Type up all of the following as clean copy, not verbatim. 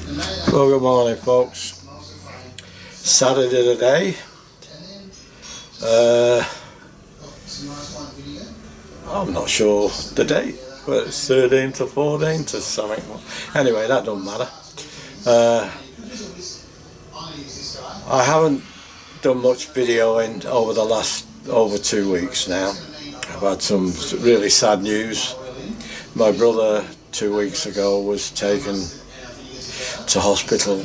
Well, good morning, folks. Saturday today. I'm not sure the date, but it's 13th or 14th or something. Anyway, that don't matter. I haven't done much videoing over the last over 2 weeks now. I've had some really sad news. My brother 2 weeks ago was taken to hospital.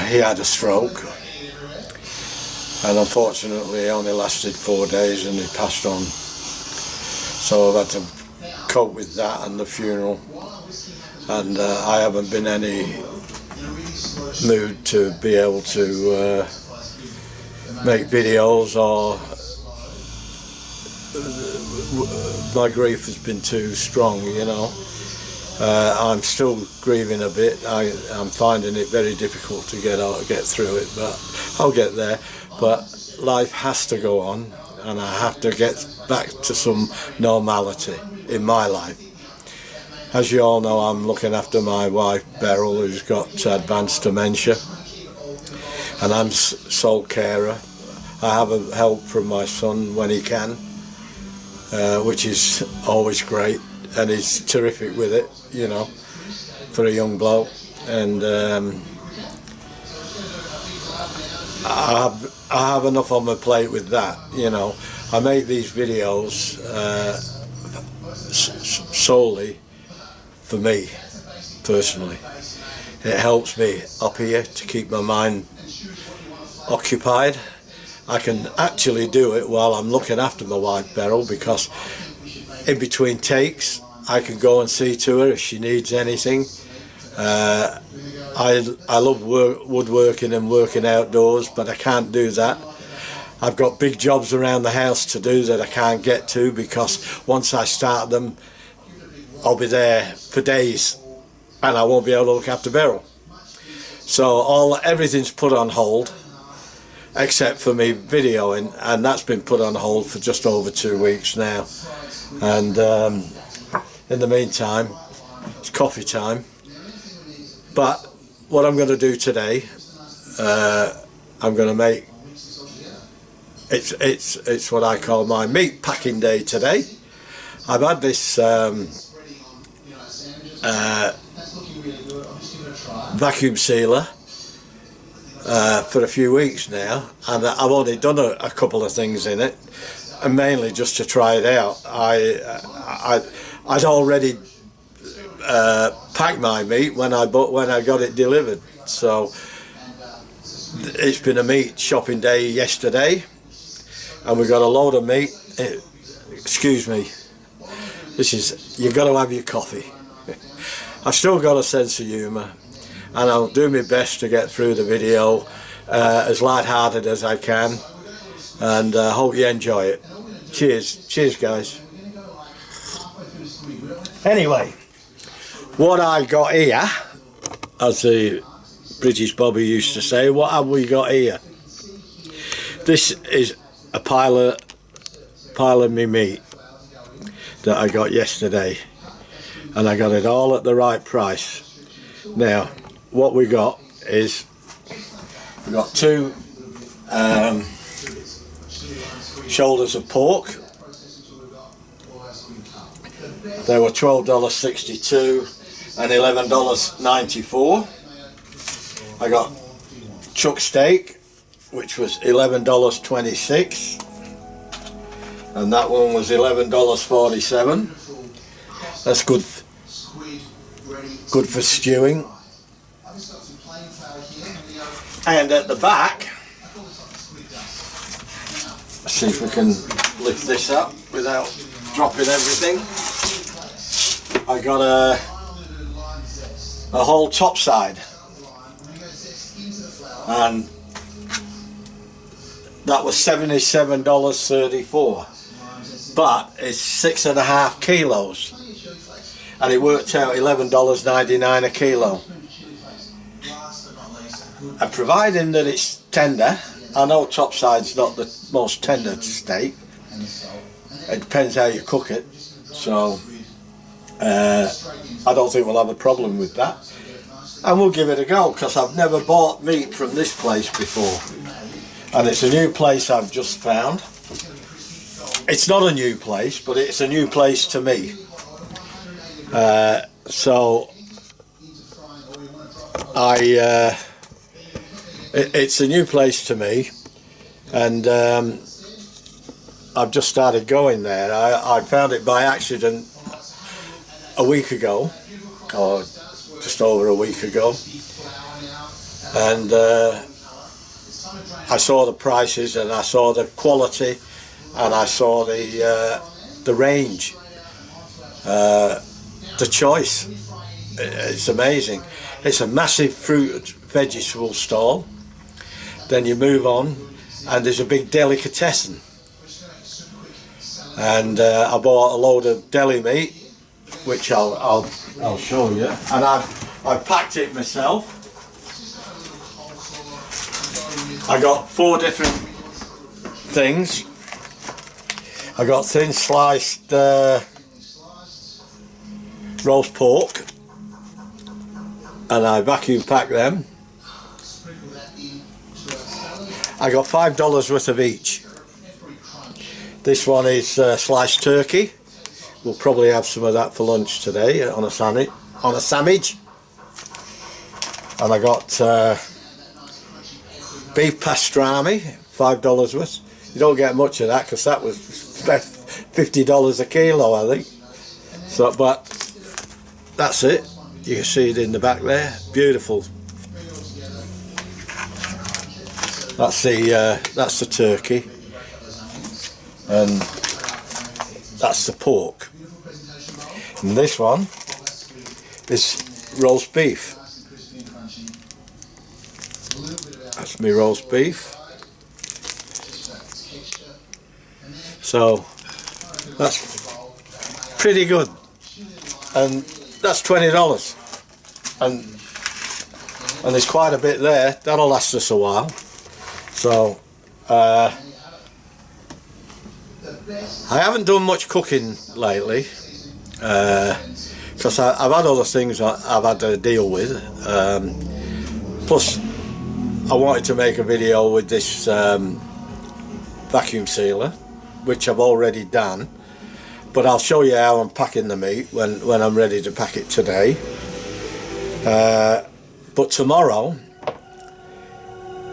He had a stroke, and unfortunately it only lasted 4 days and he passed on. So I've had to cope with that and the funeral, and I haven't been any mood to be able to make videos, or my grief has been too strong, you know. I'm still grieving a bit. I'm finding it very difficult to get through it, but I'll get there. But life has to go on, and I have to get back to some normality in my life. As you all know, I'm looking after my wife Beryl, who's got advanced dementia, and I'm sole carer. I have help from my son when he can, which is always great, and he's terrific with it, you know, for a young bloke. And I have enough on my plate with that, you know. I make these videos solely for me, personally. It helps me up here to keep my mind occupied. I can actually do it while I'm looking after my wife Beryl, because in between takes I can go and see to her if she needs anything. I love woodworking and working outdoors, but I can't do that. I've got big jobs around the house to do that I can't get to, because once I start them I'll be there for days and I won't be able to look after Beryl. So everything's put on hold except for me videoing, and that's been put on hold for just over 2 weeks now. And in the meantime, it's coffee time. But what I'm going to do today, I'm going to make it's what I call my meat packing day today. I've had this vacuum sealer for a few weeks now, and I've only done a couple of things in it, and mainly just to try it out. I'd already packed my meat when I got it delivered, so it's been a meat shopping day yesterday, and we got a load of meat. Excuse me, you've got to have your coffee. I've still got a sense of humour, and I'll do my best to get through the video as light-hearted as I can, and hope you enjoy it. Cheers guys. Anyway, what I got here, as the British Bobby used to say, what have we got here? This is a pile of me meat that I got yesterday, and I got it all at the right price. Now what we got is, we got two shoulders of pork. They were $12.62 and $11.94. I got chuck steak, which was $11.26, and that one was $11.47. That's good for stewing. And at the back, let's see if we can lift this up without dropping everything. I got a whole top side, and that was $77.34, but it's 6.5 kilos, and it worked out $11.99 a kilo. And providing that it's tender, I know topside's not the most tender steak, it depends how you cook it, so I don't think we'll have a problem with that. and we'll give it a go, because I've never bought meat from this place before, and it's a new place I've just found. It's not a new place, but it's a new place to me. So it's a new place to me, and I've just started going there. I found it by accident a week ago, or just over a week ago, and I saw the prices, and I saw the quality, and I saw the range, the choice. It's amazing. It's a massive fruit vegetable stall. Then you move on, and there's a big delicatessen, and I bought a load of deli meat, which I'll show you, and I've packed it myself. I got 4 different things. I got thin sliced roast pork, and I vacuum packed them. I got $5 worth of each. This one is sliced turkey. We'll probably have some of that for lunch today on a sandwich. And I got beef pastrami, $5 worth. You don't get much of that, because that was $50 a kilo, I think. So, but that's it. You can see it in the back there. Beautiful. That's the turkey, and that's the pork. And this one is roast beef. That's me roast beef. So that's pretty good, and that's $20, and there's quite a bit there. That'll last us a while. So I haven't done much cooking lately, because I've had other things I've had to deal with. Plus, I wanted to make a video with this vacuum sealer, which I've already done. But I'll show you how I'm packing the meat when I'm ready to pack it today. But tomorrow,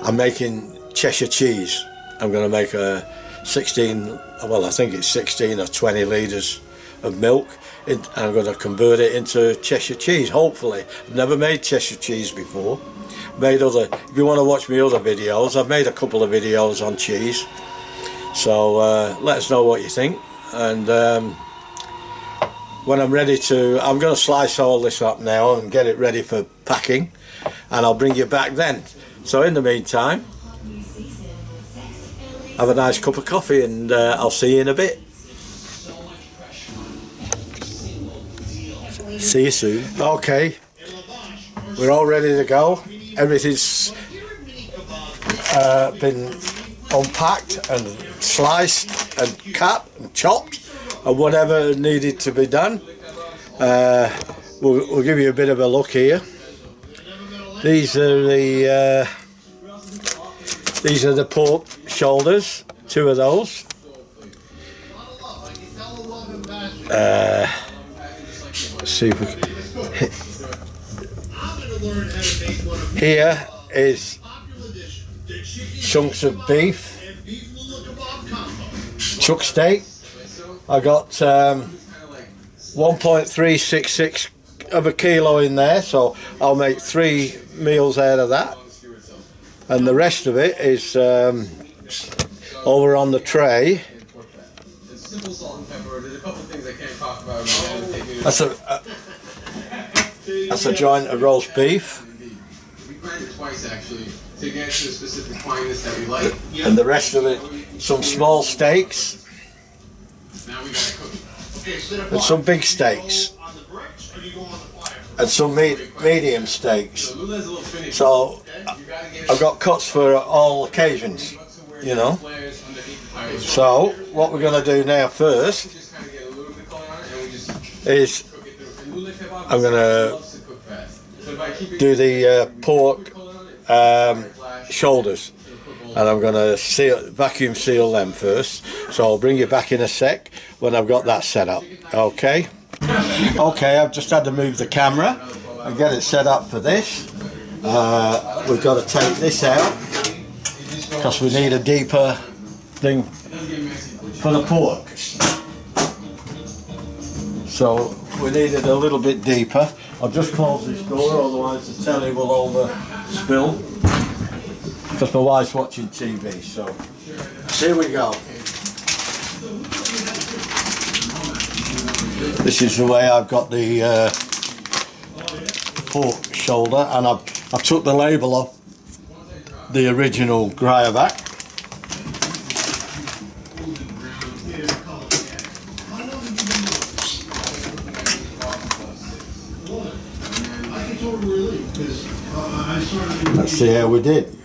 I'm making Cheshire cheese. I'm going to make a 16, well, I think it's 16 or 20 litres of milk, and I'm going to convert it into Cheshire cheese, hopefully. I've never made Cheshire cheese before. If you want to watch my other videos, I've made a couple of videos on cheese. So let us know what you think. And when I'm ready I'm going to slice all this up now and get it ready for packing, and I'll bring you back then. So in the meantime, have a nice cup of coffee, and I'll see you in a bit. See you soon. Okay, we're all ready to go. Everything's been unpacked and sliced and cut and chopped and whatever needed to be done. We'll give you a bit of a look here. These are the pork shoulders, 2 of those. Let's see if we can. Here is chunks of beef, chuck steak. I got 1.366 of a kilo in there, so I'll make 3 meals out of that, and the rest of it is over on the tray. That's a joint of roast beef, and the rest of it, some small steaks and some big steaks and some medium steaks. So I've got cuts for all occasions, you know. So what we're going to do now first is I'm going to do the pork shoulders, and I'm going to vacuum seal them first. So I'll bring you back in a sec when I've got that set up. Okay. Okay, I've just had to move the camera and get it set up for this. We've got to take this out because we need a deeper thing for the pork. So we need it a little bit deeper. I'll just close this door, otherwise the telly will overspill. Because my wife's watching TV, so here we go. This is the way I've got the pork shoulder, and I took the label off the original Gryovac. Let's see how we did.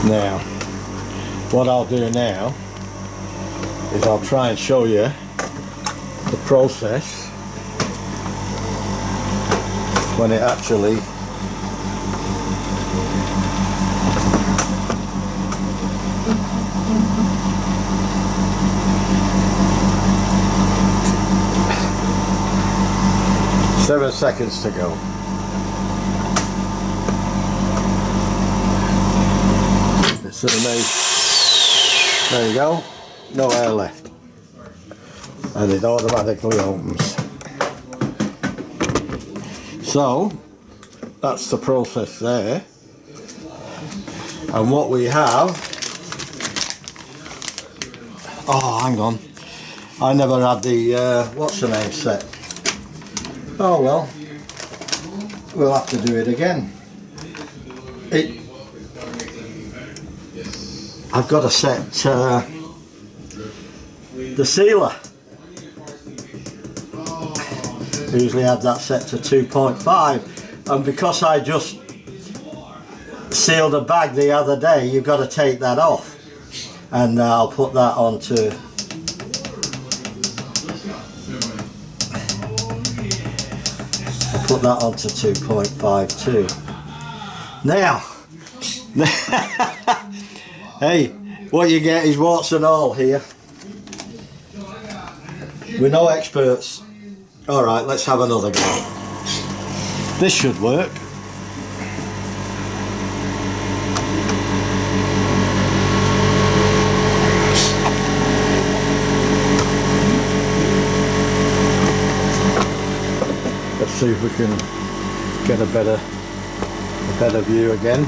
Now, what I'll do now is I'll try and show you the process when it actually Seven seconds to go. So there you go, no air left, and it automatically opens. So that's the process there, and what we have, oh hang on, I never had the what's the name set. Oh well, we'll have to do it again. I've got to set the sealer. Usually have that set to 2.5, and because I just sealed a bag the other day, you've got to take that off, and I'll put that onto put that onto 2.52. Now, hey, what you get is warts and all here. We're no experts. Alright, let's have another go. This should work. Let's see if we can get a better view again.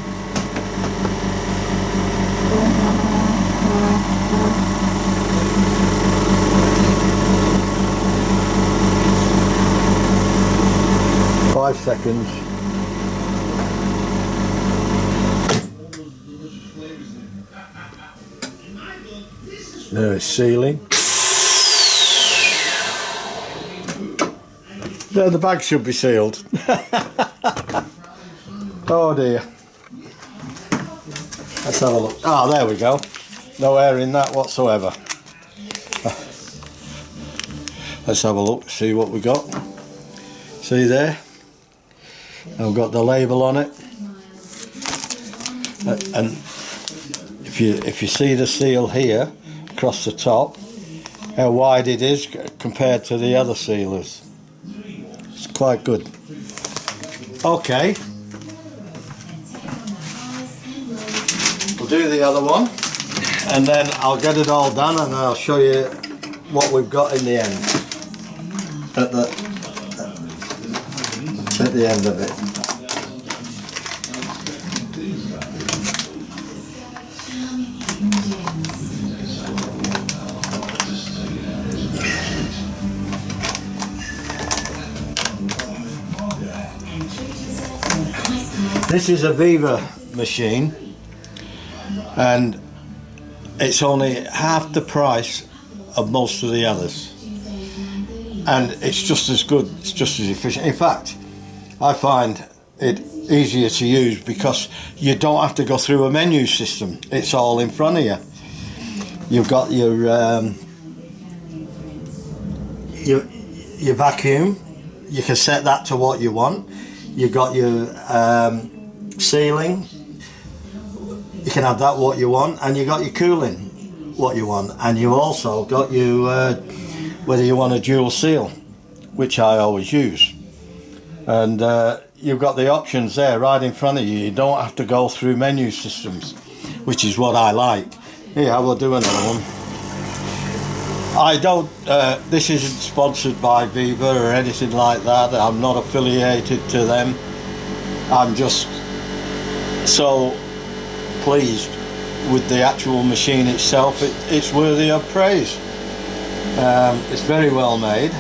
Five seconds. There is sealing. There, the bag should be sealed. Oh dear. Let's have a look. Ah, there we go. No air in that whatsoever. Let's have a look, see what we got. See there? I've got the label on it. And if you see the seal here across the top, how wide it is compared to the other sealers. It's quite good. Okay. We'll do the other one, and then I'll get it all done, and I'll show you what we've got in the end. At the end of it. This is a Viva machine, and it's only half the price of most of the others, and it's just as good, it's just as efficient. In fact, I find it easier to use because you don't have to go through a menu system. It's all in front of you. You've got your your vacuum. You can set that to what you want. You've got your sealing. You can have that what you want, and you got your cooling what you want, and you also got your whether you want a dual seal, which I always use. And you've got the options there right in front of you. You don't have to go through menu systems, which is what I like. Here, I will do another one. I don't, this isn't sponsored by Viva or anything like that. I'm not affiliated to them. I'm just so pleased with the actual machine itself. It's worthy of praise. It's very well made,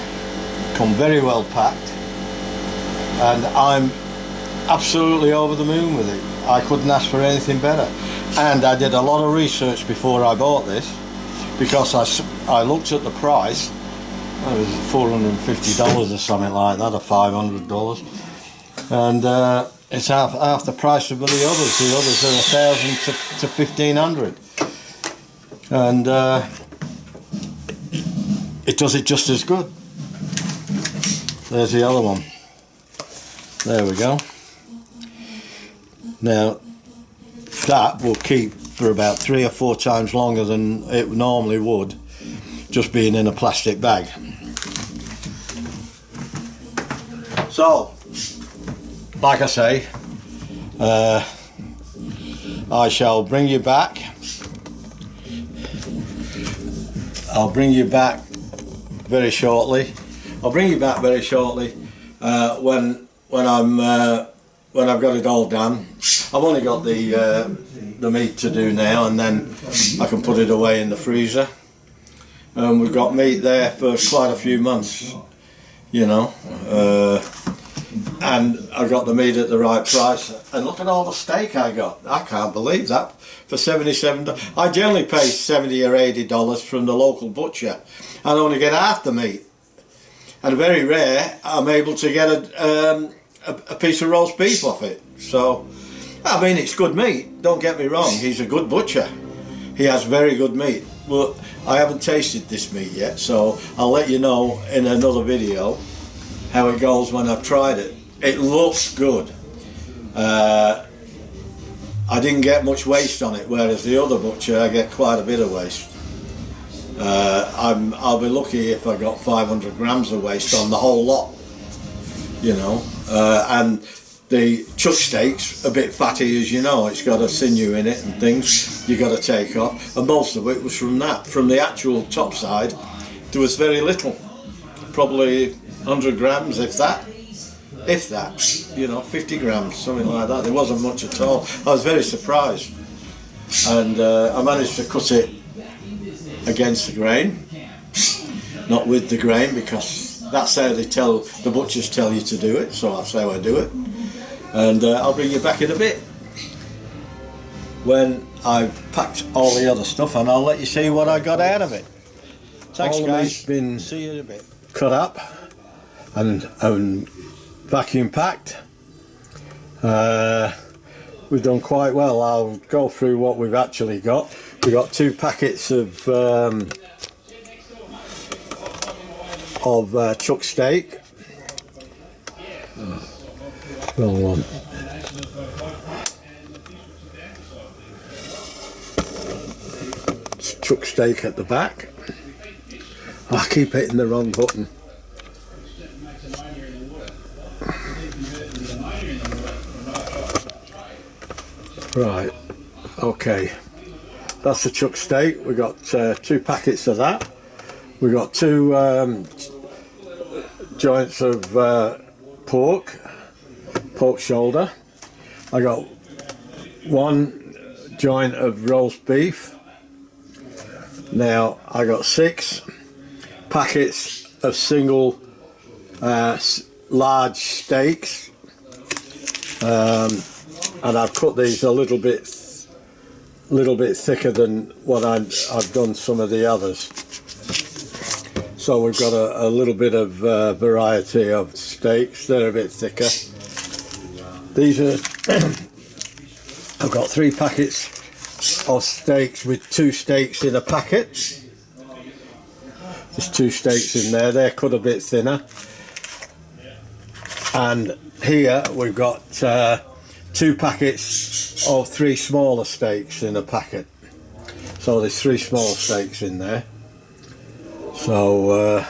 come very well packed, and I'm absolutely over the moon with it. I couldn't ask for anything better. And I did a lot of research before I bought this, because I looked at the price. It was $450 or something like that, or $500, and it's half the price of the others. The others are $1,000 to $1,500, and it does it just as good. There's the other one. There we go. Now that will keep for about 3 or 4 times longer than it normally would, just being in a plastic bag. So, like I say, I shall bring you back. I'll bring you back very shortly. I'll bring you back very shortly when I've got it all done. I've only got the meat to do now, and then I can put it away in the freezer. We've got meat there for quite a few months, you know, and I got the meat at the right price. And look at all the steak I got. I can't believe that for $77. I generally pay $70 or $80 from the local butcher. I only get half the meat, and very rare I'm able to get a piece of roast beef off it. So, I mean, it's good meat, don't get me wrong. He's a good butcher. He has very good meat. Well, I haven't tasted this meat yet, so I'll let you know in another video how it goes when I've tried it. It looks good. I didn't get much waste on it, whereas the other butcher I get quite a bit of waste. I'll be lucky if I got 500 grams of waste on the whole lot, you know. And the chuck steak's a bit fatty, as you know. It's got a sinew in it and things you got to take off, and most of it was from that. From the actual top side, there was very little, probably 100 grams, if that, you know, 50 grams, something like that. There wasn't much at all. I was very surprised, and I managed to cut it against the grain, not with the grain, because that's how the butchers tell you to do it, so that's how I do it. And I'll bring you back in a bit when I've packed all the other stuff, and I'll let you see what I got out of it. Thanks, guys. It's been see you in a bit. Cut up and vacuum packed. We've done quite well. I'll go through what we've actually got. We've got 2 packets of chuck steak. Wrong one. It's chuck steak at the back. I keep hitting the wrong button. Right, okay. That's the chuck steak. We've got 2 packets of that. We've got 2 joints of pork shoulder. I got 1 joint of roast beef. Now I got 6 packets of single large steaks, and I've cut these a little bit thicker than what I've done some of the others. So we've got a little bit of variety of steaks. They're a bit thicker. These are I've got 3 packets of steaks with 2 steaks in a packet. There's 2 steaks in there. They're cut a bit thinner. And here we've got 2 packets of 3 smaller steaks in a packet. So there's 3 small steaks in there. So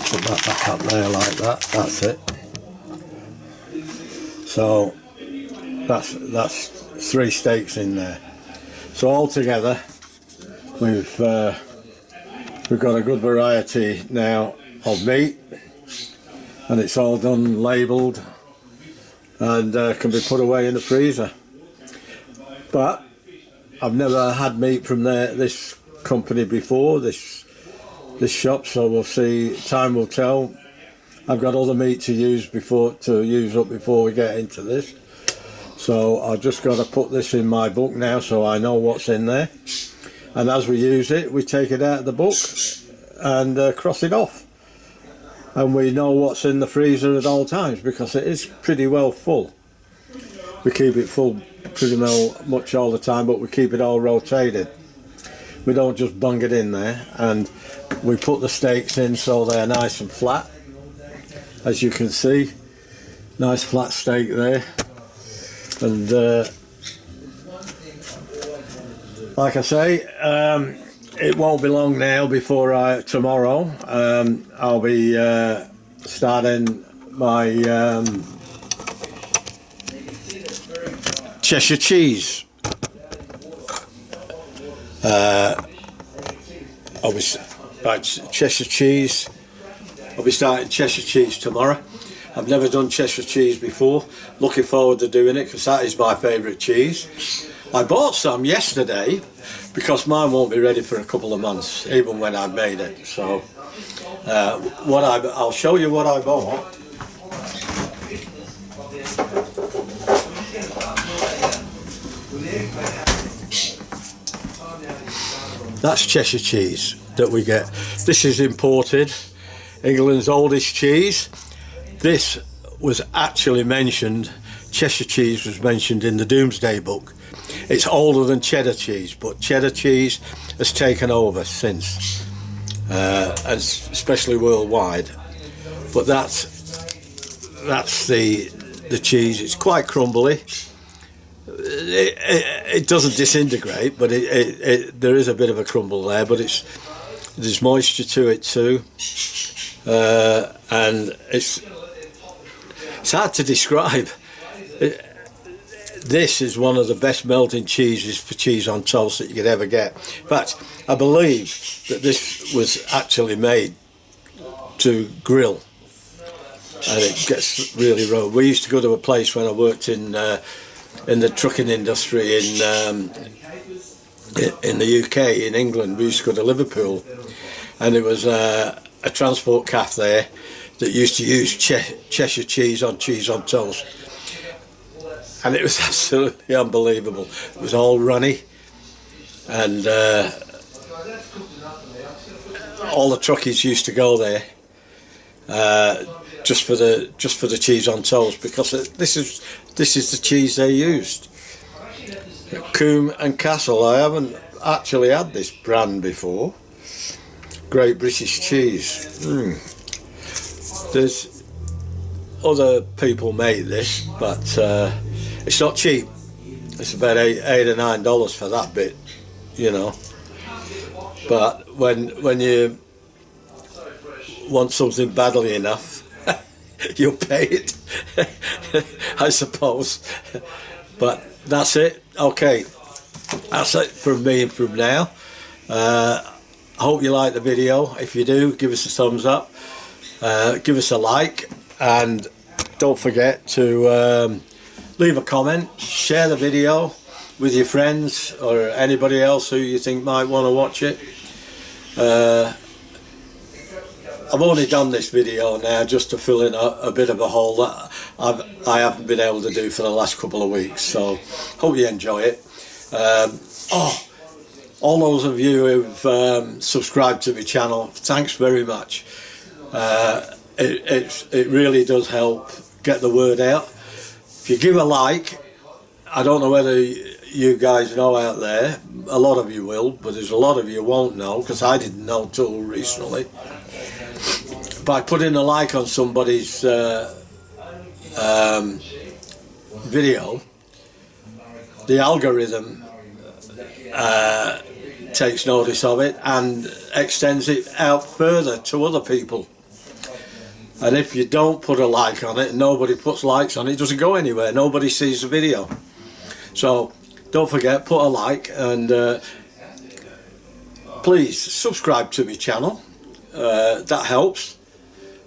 put that back up there like that. That's it. So that's 3 steaks in there. So altogether, we've got a good variety now of meat, and it's all done, labelled, and can be put away in the freezer. But I've never had meat from this company before, this shop, so we'll see. Time will tell. I've got other meat to use up before we get into this. So I've just got to put this in my book now so I know what's in there. And as we use it, we take it out of the book and cross it off. And we know what's in the freezer at all times, because it is pretty well full. We keep it full pretty much all the time, but we keep it all rotated. We don't just bung it in there. And we put the steaks in so they're nice and flat, as you can see. Nice flat steak there. And like I say, it won't be long now before tomorrow I'll be starting my Cheshire cheese. Cheshire cheese. I'll be starting Cheshire cheese tomorrow. I've never done Cheshire cheese before. Looking forward to doing it, because that is my favourite cheese. I bought some yesterday because mine won't be ready for a couple of months, even when I've made it. So I'll show you what I bought. That's Cheshire cheese that we get. This is imported, England's oldest cheese. This was actually mentioned, Cheshire cheese was mentioned in the Doomsday Book. It's older than cheddar cheese, but cheddar cheese has taken over since, especially worldwide. But that's the cheese. It's quite crumbly. It doesn't disintegrate, but there is a bit of a crumble there. But there's moisture to it too, and it's hard to describe. This is one of the best melting cheeses for cheese on toast that you could ever get. In fact, I believe that this was actually made to grill, and it gets really raw. We used to go to a place when I worked in the trucking industry in the UK, in England. We used to go to Liverpool, and there was a transport calf there that used to use Cheshire cheese on toast, and it was absolutely unbelievable. It was all runny, and all the truckies used to go there just for the cheese on toast, because this is the cheese they used. Coombe and Castle. I haven't actually had this brand before. Great British cheese. There's other people make this, but it's not cheap. It's about $8 or $9 for that bit, you know. But when you want something badly enough, you'll pay it, I suppose. But that's it. Okay, that's it from me and from now. I hope you like the video. If you do, give us a thumbs up, give us a like, and don't forget to leave a comment, share the video with your friends or anybody else who you think might want to watch it. I've only done this video now just to fill in a bit of a hole that I haven't been able to do for the last couple of weeks, so hope you enjoy it. All those of you who've subscribed to my channel, thanks very much. It really does help get the word out. If you give a like, I don't know whether you guys know out there, a lot of you will, but there's a lot of you won't know, because I didn't know till recently. By putting a like on somebody's video, the algorithm takes notice of it and extends it out further to other people. And if you don't put a like on it, and nobody puts likes on it, it doesn't go anywhere. Nobody sees the video. So don't forget, put a like, and please subscribe to my channel. That helps.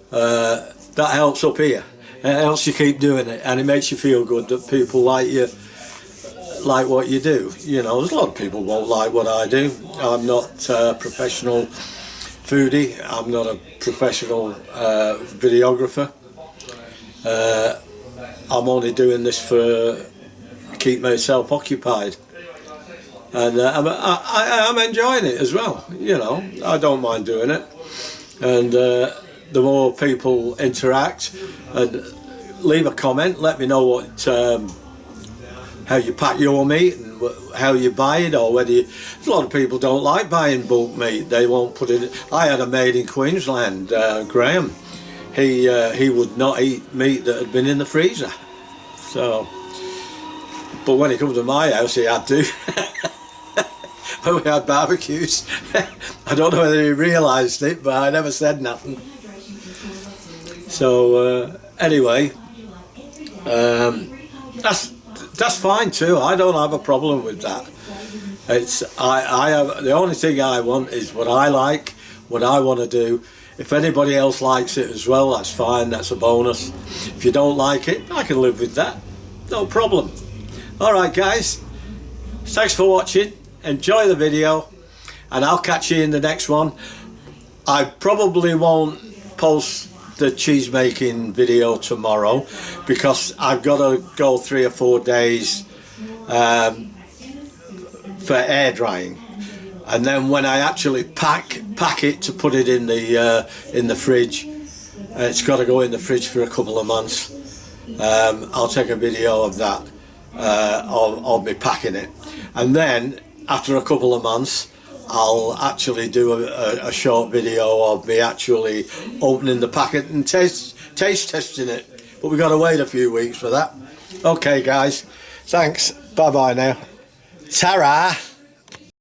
That helps up here. It helps you keep doing it, and it makes you feel good that people like you, like what you do. You know, there's a lot of people won't like what I do. I'm not a professional foodie. I'm not a professional videographer. I'm only doing this for keep myself occupied, and I'm enjoying it as well. You know, I don't mind doing it, and the more people interact and leave a comment, let me know what how you pack your meat and how you buy it, or whether you, a lot of people don't like buying bulk meat. They won't put it. I had a mate in Queensland, Graham. He would not eat meat that had been in the freezer. So, but when he comes to my house, he had to. When we had barbecues, I don't know whether he realised it, but I never said nothing. So anyway, that's fine too. I don't have a problem with that. It's I have, the only thing I want is what I like, what I want to do. If anybody else likes it as well, that's fine. That's a bonus. If you don't like it, I can live with that. No problem. All right, guys. Thanks for watching. Enjoy the video, and I'll catch you in the next one. I probably won't post the cheese making video tomorrow, because I've got to go 3 or 4 days for air drying, and then when I actually pack it to put it in the fridge, it's got to go in the fridge for a couple of months. I'll take a video of that, of me packing it, and then after a couple of months I'll actually do a short video of me actually opening the packet and taste testing it. But we've got to wait a few weeks for that. Okay guys, thanks, bye bye now. Ta-ra!